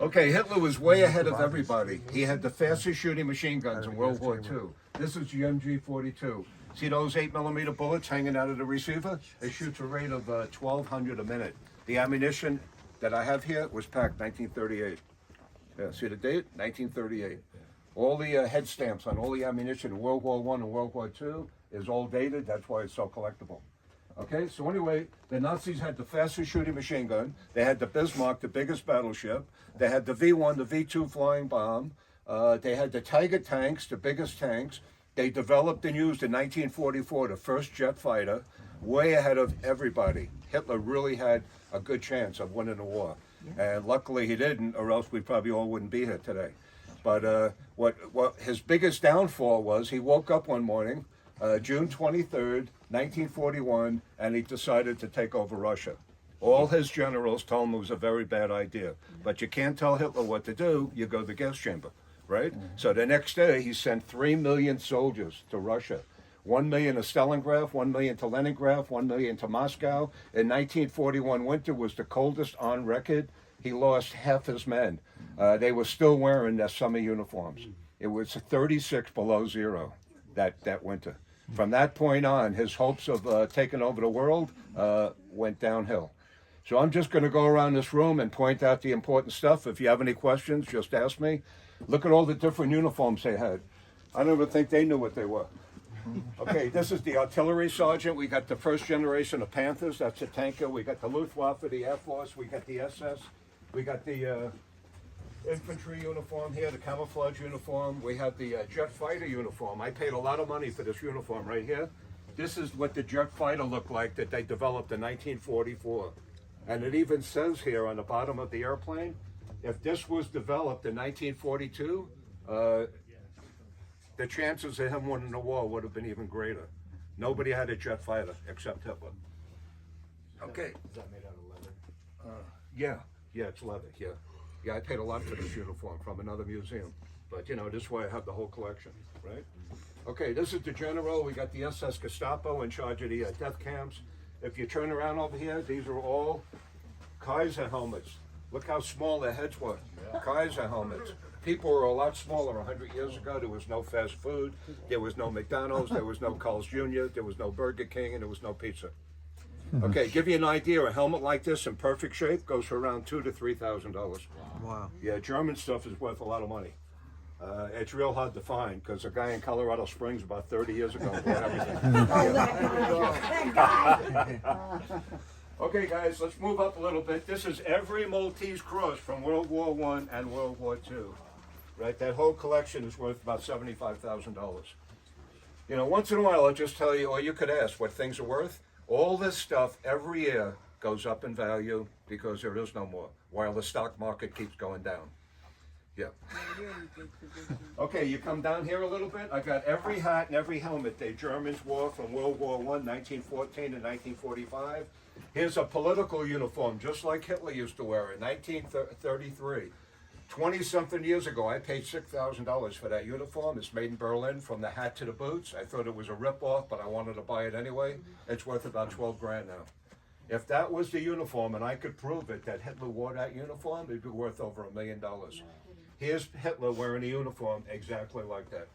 Okay, Hitler was way ahead of everybody. He had the fastest shooting machine guns in World War II. This is the MG42. See those 8mm bullets hanging out of the receiver? It shoots a rate of 1,200 a minute. The ammunition that I have here was packed 1938. Yeah, see the date? 1938. All the head stamps on all the ammunition in World War I and World War II is all dated. That's why it's so collectible. Okay, so anyway, the Nazis had the fastest shooting machine gun. They had the Bismarck, the biggest battleship. They had the V-1, the V-2 flying bomb. They had the Tiger tanks, the biggest tanks. They developed and used in 1944 the first jet fighter, way ahead of everybody. Hitler really had a good chance of winning the war. And luckily he didn't, or else we probably all wouldn't be here today. But what his biggest downfall was, he woke up one morning, June 23rd, 1941, and he decided to take over Russia. All his generals told him it was a very bad idea. But you can't tell Hitler what to do, you go to the gas chamber, right? So the next day, he sent 3 million soldiers to Russia. 1 million to Stalingrad, 1 million to Leningrad, 1 million to Moscow. In 1941 winter was the coldest on record. He lost half his men. They were still wearing their summer uniforms. It was 36 below zero that winter. From that point on, his hopes of taking over the world went downhill. So I'm just going to go around this room and point out the important stuff. If you have any questions, just ask me. Look at all the different uniforms they had. I don't even think they knew what they were. Okay, this is the artillery sergeant. We got the first generation of Panthers. That's a tanker. We got the Luftwaffe, the Air Force. We got the SS. We got the infantry uniform here, the camouflage uniform. We have the jet fighter uniform. I paid a lot of money for this uniform right here. This is what the jet fighter looked like that they developed in 1944. And it even says here on the bottom of the airplane, if this was developed in 1942, the chances of him winning the war would have been even greater. Nobody had a jet fighter except Hitler. Okay. Is that made out of leather? Yeah, it's leather, yeah. Yeah, I paid a lot for this uniform from another museum. But, you know, this is why I have the whole collection, right? Okay, this is the general. We got the SS Gestapo in charge of the death camps. If you turn around over here, these are all Kaiser helmets. Look how small their heads were. Kaiser helmets. People were a lot smaller 100 years ago. There was no fast food. There was no McDonald's. There was no Carl's Jr. There was no Burger King, and there was no pizza. Okay, give you an idea, a helmet like this in perfect shape goes for around $2,000 to $3,000. Wow. Yeah, German stuff is worth a lot of money. It's real hard to find because a guy in Colorado Springs about 30 years ago bought everything. Okay, guys, let's move up a little bit. This is every Maltese cross from World War I and World War II. Right, that whole collection is worth about $75,000. You know, once in a while I'll just tell you, or you could ask what things are worth. All this stuff every year goes up in value because there is no more, while the stock market keeps going down. Yeah. Okay, you come down here a little bit. I got every hat and every helmet the Germans wore from World War I, 1914 to 1945. Here's a political uniform, just like Hitler used to wear in 1933. 20-something years ago, I paid $6,000 for that uniform. It's made in Berlin, from the hat to the boots. I thought it was a rip-off, but I wanted to buy it anyway. It's worth about 12 grand now. If that was the uniform, and I could prove it, that Hitler wore that uniform, it'd be worth over $1 million. Here's Hitler wearing a uniform exactly like that.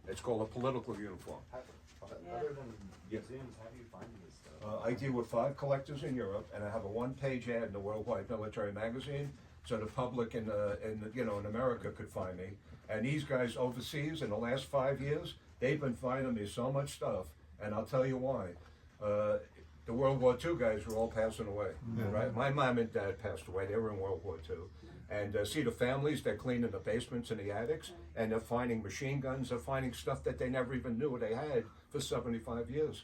It's called a political uniform. Other than museums, how do you find this stuff? I deal with 5 collectors in Europe, and I have a one-page ad in the Worldwide Military Magazine, so the public in America could find me. And these guys overseas, in the last 5 years, they've been finding me so much stuff, and I'll tell you why. The World War II guys were all passing away, right? My mom and dad passed away. They were in World War II. And see the families, they're cleaning the basements and the attics, and they're finding machine guns, they're finding stuff that they never even knew they had for 75 years.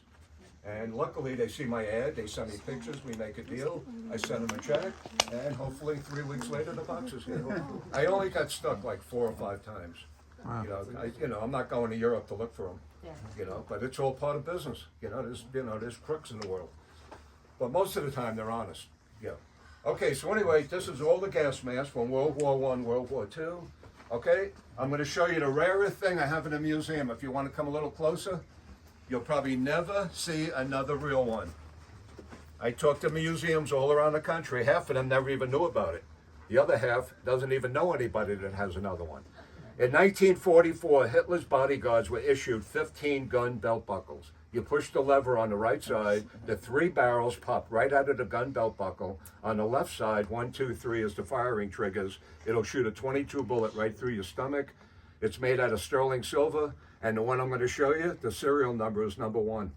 And luckily they see my ad, they send me pictures, we make a deal, I send them a check, and hopefully 3 weeks later the box is here. I only got stuck like 4 or 5 times. Wow. I'm not going to Europe to look for them, but it's all part of business. There's crooks in the world. But most of the time they're honest, Okay, so anyway, this is all the gas masks from World War I, World War II. Okay, I'm going to show you the rarest thing I have in the museum. If you want to come a little closer, you'll probably never see another real one. I talked to museums all around the country. Half of them never even knew about it. The other half doesn't even know anybody that has another one. In 1944, Hitler's bodyguards were issued 15 gun belt buckles. You push the lever on the right side, the 3 barrels pop right out of the gun belt buckle. On the left side, 1, 2, 3 is the firing triggers. It'll shoot a 22 bullet right through your stomach. It's made out of sterling silver, and the one I'm going to show you, the serial number is number 1.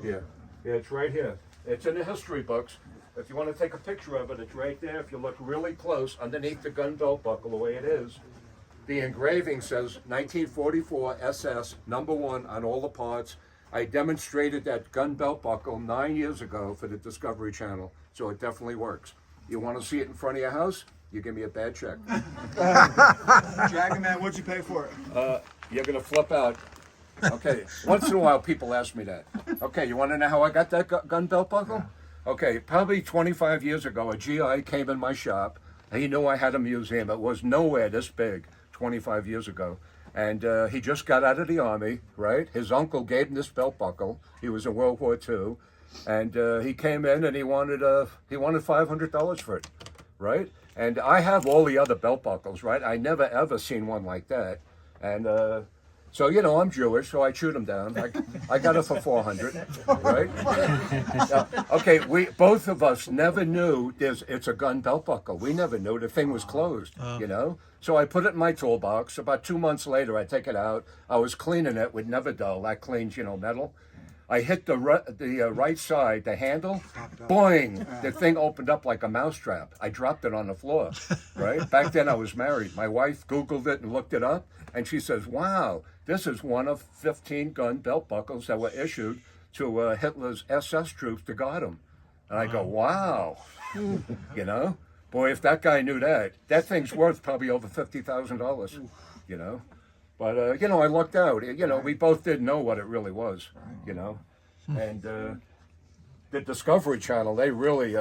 Yeah, it's right here. It's in the history books. If you want to take a picture of it, it's right there. If you look really close underneath the gun belt buckle, the way it is, the engraving says 1944 SS number 1 on all the parts. I demonstrated that gun belt buckle 9 years ago for the Discovery Channel, so it definitely works. You want to see it in front of your house? You give me a bad check. Dragon Man, what'd you pay for it? You're gonna flip out. Okay, once in a while people ask me that. Okay, you want to know how I got that gun belt buckle? Okay, probably 25 years ago, a GI came in my shop. He knew I had a museum. It was nowhere this big 25 years ago. And he just got out of the Army, right? His uncle gave him this belt buckle. He was in World War II. And he came in and he wanted $500 for it, right? And I have all the other belt buckles, right? I never ever seen one like that. And so, you know, I'm Jewish, so I chewed him down. I got it for 400, right? Okay, we both of us never knew it's a gun belt buckle. We never knew the thing was closed, you know? So I put it in my toolbox. About 2 months later, I take it out. I was cleaning it with Never-Dull. That cleans, you know, metal. I hit the right side, the handle, boing! The thing opened up like a mousetrap. I dropped it on the floor, right? Back then I was married. My wife Googled it and looked it up, and she says, wow, this is one of 15 gun belt buckles that were issued to Hitler's SS troops to guard him. And I go, wow, you know? Boy, if that guy knew that thing's worth probably over $50,000, you know? But, you know, I lucked out. You know, we both didn't know what it really was, you know. And the Discovery Channel, they really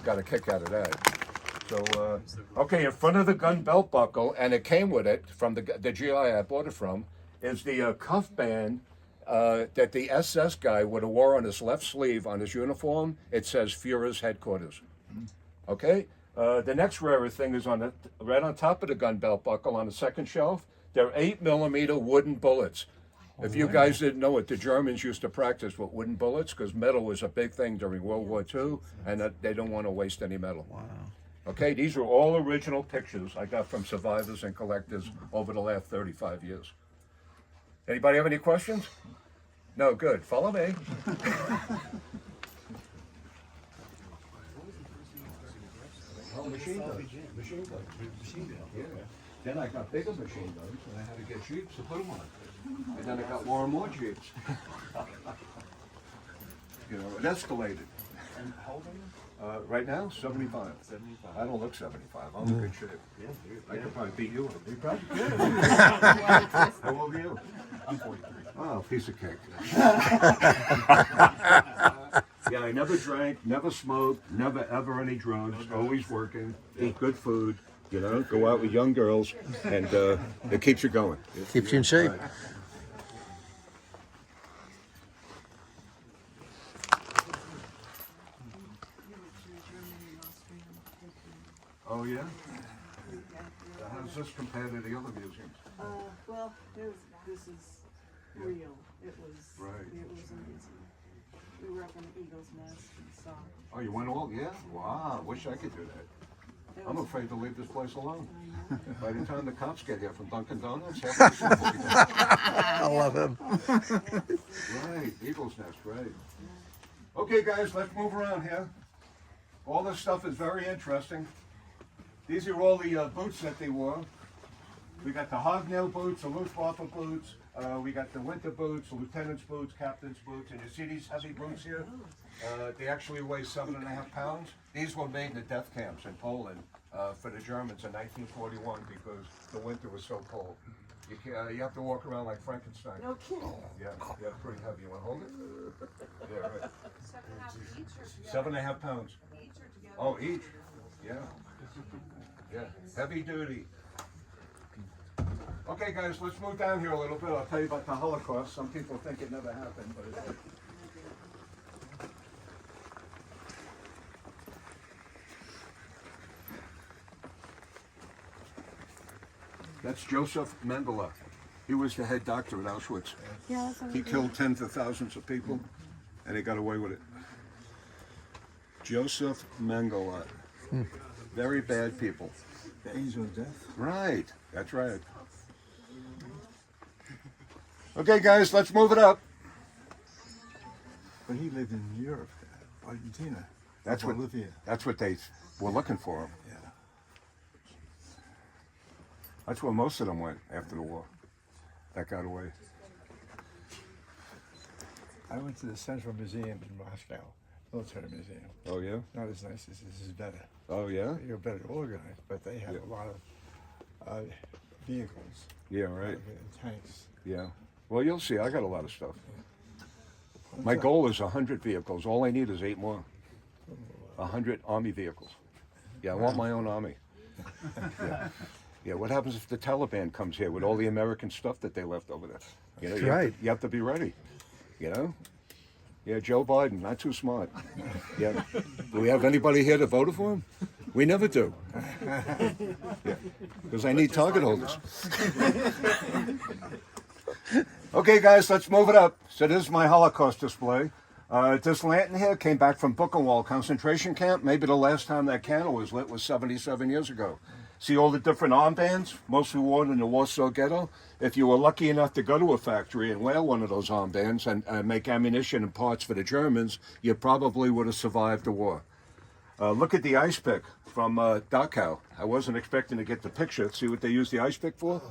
got a kick out of that. So, okay, in front of the gun belt buckle, and it came with it from the GI I bought it from, is the cuff band that the SS guy would have wore on his left sleeve on his uniform. It says Führer's headquarters. Okay? The next rarest thing is right on top of the gun belt buckle on the second shelf. They're 8mm wooden bullets. If you guys didn't know it, the Germans used to practice with wooden bullets because metal was a big thing during World War II, and they don't want to waste any metal. Wow. Okay, these are all original pictures I got from survivors and collectors over the last 35 years. Anybody have any questions? No, good. Follow me. Oh, machine guns. Machine guns. Yeah. Then I got bigger machine guns, and I had to get Jeeps to put them on. And then I got more and more Jeeps. You know, it escalated. And how old are you? Right now, 75. 75. I don't look 75. I'm in good shape. Yeah, dude. I could probably beat you up. You probably could. How old are you? I'm 43. Oh, piece of cake. Yeah, I never drank, never smoked, never ever any drugs, always working, eat good food, you know, go out with young girls, and it keeps you going. Keeps you in shape. Right. Oh, yeah? How does this compare to the other museums? Well, this is real. It was Right. It was amazing. We were up in the Eagle's Nest and saw. Oh, you went all? Yeah? Wow, wish I could do that. It I'm was- afraid to leave this place alone. I know. By the time the cops get here from Dunkin' Donuts, half the people will be gone. I love him. Right, Eagle's Nest, right. Okay, guys, let's move around here. All this stuff is very interesting. These are all the boots that they wore. We got the hobnail boots, the Luftwaffe boots. We got the winter boots, the lieutenant's boots, captain's boots. And you see these heavy boots here? They actually weigh 7.5 pounds. These were made in the death camps in Poland for the Germans in 1941 because the winter was so cold. You have to walk around like Frankenstein. No kidding. Yeah, pretty heavy. You want to hold it? Yeah, right. 7.5 each or together? 7.5 pounds. Each or together? Oh, each. Yeah. Yeah. Heavy duty. Okay, guys, let's move down here a little bit. I'll tell you about the Holocaust. Some people think it never happened, but it did. That's Joseph Mengele. He was the head doctor at Auschwitz. Yeah, that's He killed tens of thousands of people, and he got away with it. Joseph Mengele. Very bad people. The angel of death. Right, that's right. Okay, guys, let's move it up. But he lived in Europe, Argentina. That's what Bolivia. That's what they were looking for him. Yeah. That's where most of them went after the war. That got away. I went to the Central Museum in Moscow, military museum. Oh yeah. Not as nice as this is better. Oh yeah. You're better organized, but they have Yeah. a lot of vehicles, Yeah. Right. tanks. Yeah. Well, you'll see. I got a lot of stuff. My goal is 100 vehicles. All I need is 8 more. 100 army vehicles. Yeah, I want my own army. Yeah. Yeah. What happens if the Taliban comes here with all the American stuff that they left over there? You know, Right. You have to be ready. You know. Yeah, Joe Biden, not too smart. Yeah. Do we have anybody here that voted for him? We never do. Yeah. Because I need target holders. Okay, guys, let's move it up. So this is my Holocaust display. This lantern here came back from Buchenwald concentration camp. Maybe the last time that candle was lit was 77 years ago. See all the different armbands, mostly worn in the Warsaw Ghetto? If you were lucky enough to go to a factory and wear one of those armbands and make ammunition and parts for the Germans, you probably would have survived the war. Look at the ice pick from Dachau. I wasn't expecting to get the picture. See what they use the ice pick for?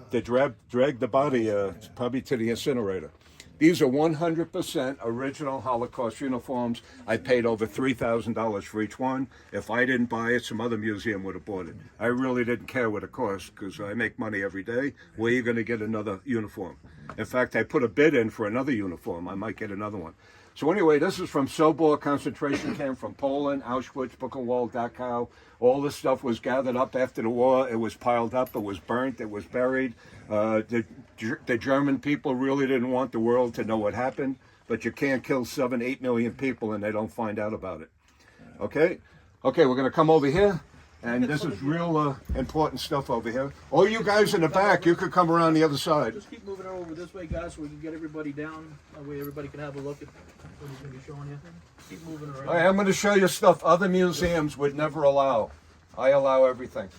They drag the body probably to the incinerator. These are 100% original Holocaust uniforms. I paid over $3,000 for each one. If I didn't buy it, some other museum would have bought it. I really didn't care what it cost because I make money every day. Where are you going to get another uniform? In fact, I put a bid in for another uniform. I might get another one. So anyway, this is from Sobor concentration camp from Poland, Auschwitz, Buchenwald, Dachau. All this stuff was gathered up after the war. It was piled up. It was burnt. It was buried. The German people really didn't want the world to know what happened, but you can't kill 7-8 million people and they don't find out about it. Okay? Okay, we're going to come over here. And this is real important stuff over here. All you guys in the back, you could come around the other side. Just keep moving it over this way, guys, so we can get everybody down. That way everybody can have a look at what he's going to be showing you. Keep moving around. All right, I'm going to show you stuff other museums would never allow. I allow everything.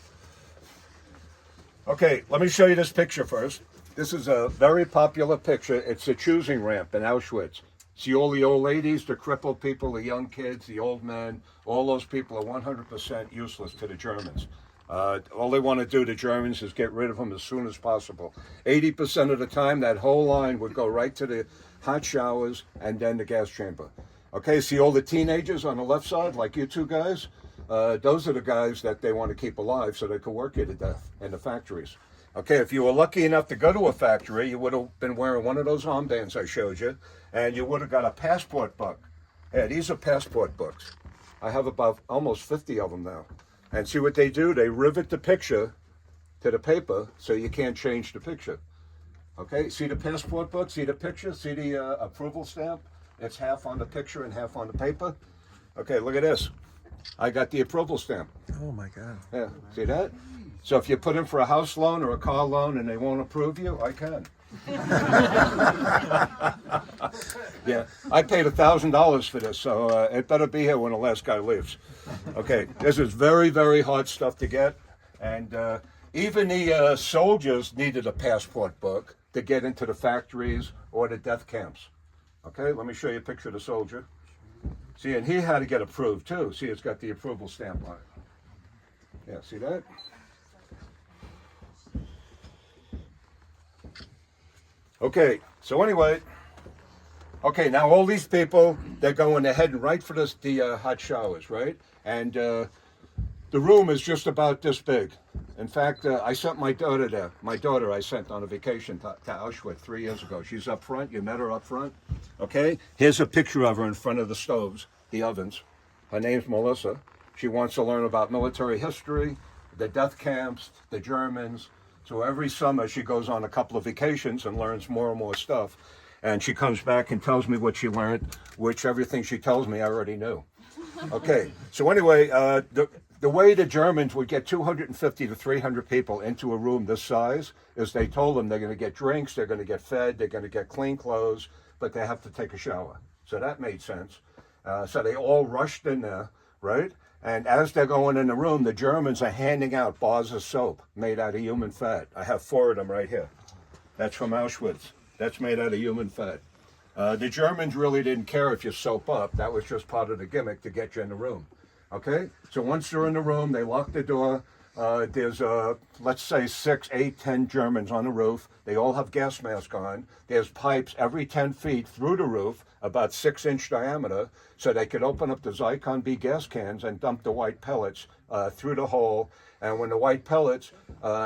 Okay, let me show you this picture first. This is a very popular picture. It's a choosing ramp in Auschwitz. See all the old ladies, the crippled people, the young kids, the old men, all those people are 100% useless to the Germans. All they want to do to Germans is get rid of them as soon as possible. 80% of the time, that whole line would go right to the hot showers and then the gas chamber. Okay, see all the teenagers on the left side, like you two guys? Those are the guys that they want to keep alive so they can work you to death in the factories. Okay, if you were lucky enough to go to a factory, you would have been wearing one of those armbands I showed you, and you would have got a passport book. Yeah, these are passport books. I have about almost 50 of them now. And see what they do? They rivet the picture to the paper so you can't change the picture. Okay, see the passport book? See the picture? See the approval stamp? It's half on the picture and half on the paper. Okay, look at this. I got the approval stamp. Oh my God. Yeah, see that? So if you put in for a house loan or a car loan and they won't approve you, I can. Yeah, I paid $1,000 for this, so it better be here when the last guy leaves. Okay, this is very, very hard stuff to get, and even the soldiers needed a passport book to get into the factories or the death camps. Okay, let me show you a picture of the soldier. See, and he had to get approved too. See, it's got the approval stamp on it. Yeah, see that? Okay, so anyway, okay, now all these people, they're going, they're heading right for the hot showers, right? And the room is just about this big. In fact, I sent my daughter there. My daughter I sent on a vacation to Auschwitz 3 years ago. She's up front. You met her up front. Okay, here's a picture of her in front of the stoves, the ovens. Her name's Melissa. She wants to learn about military history, the death camps, the Germans. So every summer she goes on a couple of vacations and learns more and more stuff. And she comes back and tells me what she learned, which everything she tells me I already knew. Okay, so anyway, the way the Germans would get 250 to 300 people into a room this size is they told them they're going to get drinks, they're going to get fed, they're going to get clean clothes, but they have to take a shower. So that made sense. So they all rushed in there, right? And as they're going in the room, the Germans are handing out bars of soap made out of human fat. I have 4 of them right here. That's from Auschwitz. That's made out of human fat. The Germans really didn't care if you soap up. That was just part of the gimmick to get you in the room. Okay? So once they're in the room, they lock the door. There's, let's say, 6, 8, 10 Germans on the roof. They all have gas masks on. There's pipes every 10 feet through the roof, about 6-inch diameter, so they could open up the Zyklon B gas cans and dump the white pellets through the hole. And when the white pellets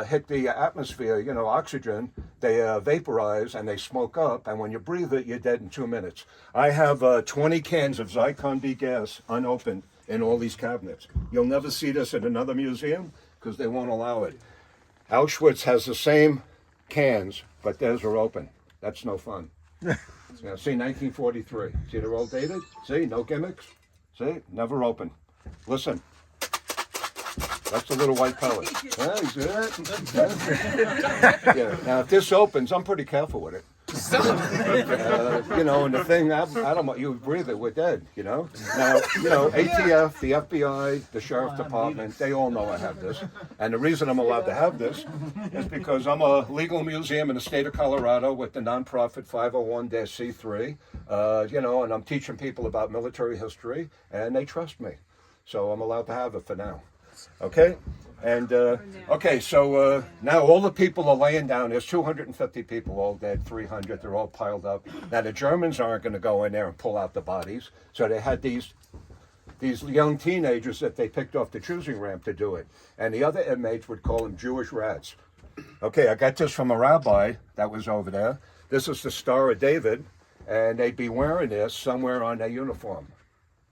hit the atmosphere, you know, oxygen, they vaporize and they smoke up. And when you breathe it, you're dead in 2 minutes. I have 20 cans of Zyklon B gas unopened in all these cabinets. You'll never see this at another museum because they won't allow it. Auschwitz has the same cans, but theirs are open. That's no fun. Now, see, 1943. See, they're all dated? See, no gimmicks? See, never open. Listen. That's a little white pellet. Yeah, you see that? Yeah. Now, if this opens, I'm pretty careful with it. You know, and the thing, I don't want you to breathe it, we're dead, you know? Now, you know, ATF, the FBI, the Sheriff Department, they all know I have this. And the reason I'm allowed to have this is because I'm a legal museum in the state of Colorado with the nonprofit 501-C3, you know, and I'm teaching people about military history, and they trust me. So I'm allowed to have it for now. Okay? And, okay, so now all the people are laying down. There's 250 people all dead, 300. They're all piled up. Now, the Germans aren't going to go in there and pull out the bodies. So they had these young teenagers that they picked off the choosing ramp to do it. And the other inmates would call them Jewish rats. Okay, I got this from a rabbi that was over there. This is the Star of David. And they'd be wearing this somewhere on their uniform.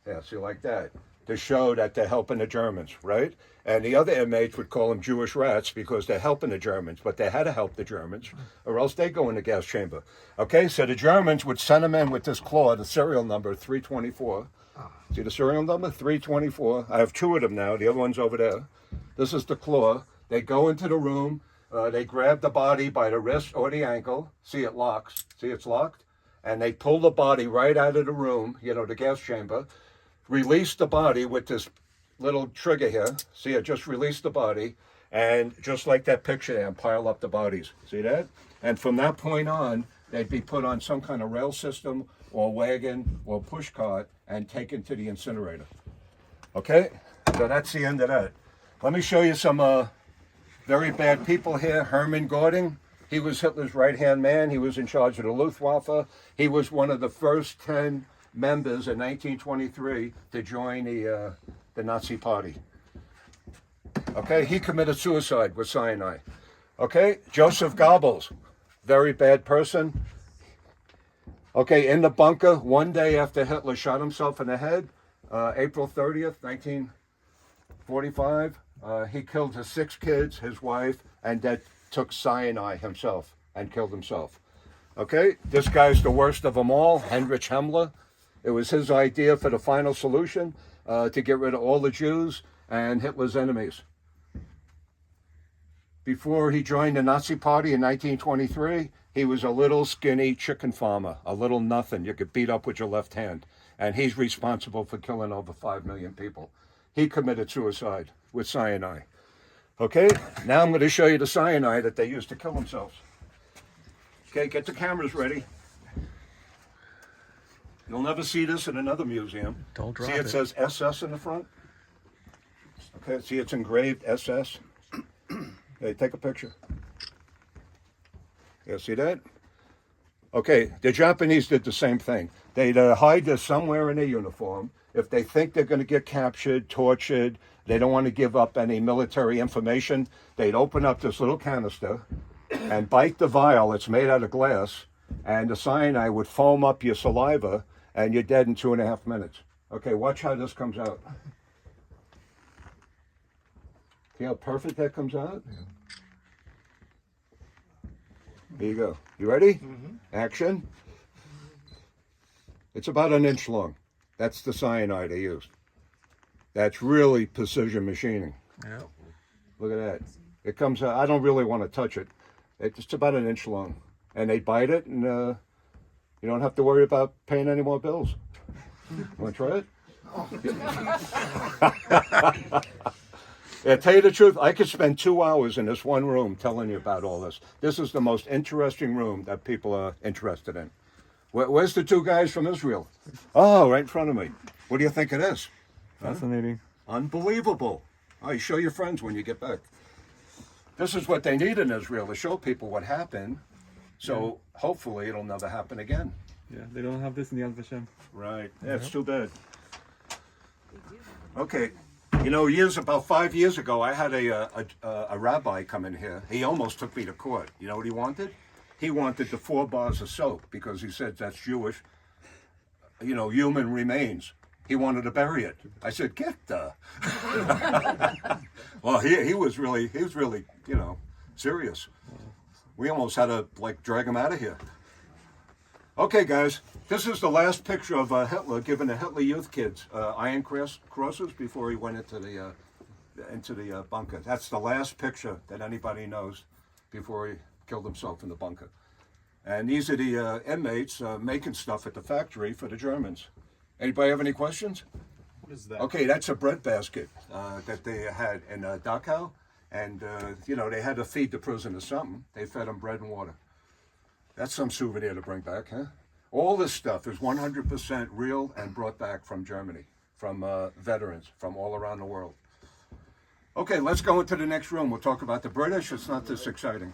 Yeah, see, like that. To show that they're helping the Germans, right? And the other inmates would call them Jewish rats because they're helping the Germans, but they had to help the Germans, or else they go in the gas chamber. Okay, so the Germans would send them in with this claw, the serial number 324. See the serial number? 324. I have 2 of them now. The other one's over there. This is the claw. They go into the room. They grab the body by the wrist or the ankle. See, it locks. See, it's locked? And they pull the body right out of the room, you know, the gas chamber. Release the body with this little trigger here. See, I just released the body, and just like that picture there, and pile up the bodies. See that? And from that point on, they'd be put on some kind of rail system or wagon or push cart and taken to the incinerator. Okay? So that's the end of that. Let me show you some very bad people here. Hermann Göring. He was Hitler's right-hand man. He was in charge of the Luftwaffe. He was one of the first 10 members in 1923 to join the Nazi Party. Okay, he committed suicide with cyanide. Okay, Joseph Goebbels, very bad person. Okay, in the bunker, one day after Hitler shot himself in the head, April 30th, 1945, he killed his 6 kids, his wife, and then took cyanide himself and killed himself. Okay, this guy's the worst of them all, Heinrich Himmler. It was his idea for the final solution to get rid of all the Jews and Hitler's enemies. Before he joined the Nazi Party in 1923, he was a little skinny chicken farmer, a little nothing you could beat up with your left hand. And he's responsible for killing over 5 million people. He committed suicide with cyanide. Okay, now I'm going to show you the cyanide that they used to kill themselves. Okay, get the cameras ready. You'll never see this in another museum. Don't drop it. See, it says SS in the front? Okay, see, it's engraved SS. Hey, take a picture. Yeah, see that? Okay, the Japanese did the same thing. They'd hide this somewhere in their uniform. If they think they're going to get captured, tortured, they don't want to give up any military information, they'd open up this little canister and bite the vial. It's made out of glass, and the cyanide would foam up your saliva, and you're dead in 2.5 minutes. Okay, watch how this comes out. See how perfect that comes out? Yeah. There you go. You ready? Mm-hmm. Action. It's about 1 inch long. That's the cyanide I used. That's really precision machining. Yeah. Look at that. It comes out, I don't really want to touch it. It's about an inch long. And they bite it, and you don't have to worry about paying any more bills. Want to try it? Yeah, tell you the truth, I could spend 2 hours in this one room telling you about all this. This is the most interesting room that people are interested in. Where's the two guys from Israel? Oh, right in front of me. What do you think it is? Fascinating. Unbelievable. Oh, you show your friends when you get back. This is what they need in Israel, to show people what happened. So hopefully it'll never happen again. Yeah, they don't have this in the Yad Vashem. Right. Yeah, it's too bad. Okay. You know, about 5 years ago, I had a rabbi come in here. He almost took me to court. You know what he wanted? He wanted the 4 bars of soap because he said that's Jewish, human remains. He wanted to bury it. I said, get the. Well, he was really, serious. We almost had to drag him out of here. Okay, guys, this is the last picture of Hitler giving the Hitler Youth kids iron crosses before he went into the bunker. That's the last picture that anybody knows before he killed himself in the bunker. And these are the inmates making stuff at the factory for the Germans. Anybody have any questions? What is that? Okay, that's a bread basket that they had in Dachau. And, they had to feed the prisoners something. They fed them bread and water. That's some souvenir to bring back, huh? All this stuff is 100% real and brought back from Germany, from veterans from all around the world. Okay, let's go into the next room. We'll talk about the British. It's not this exciting.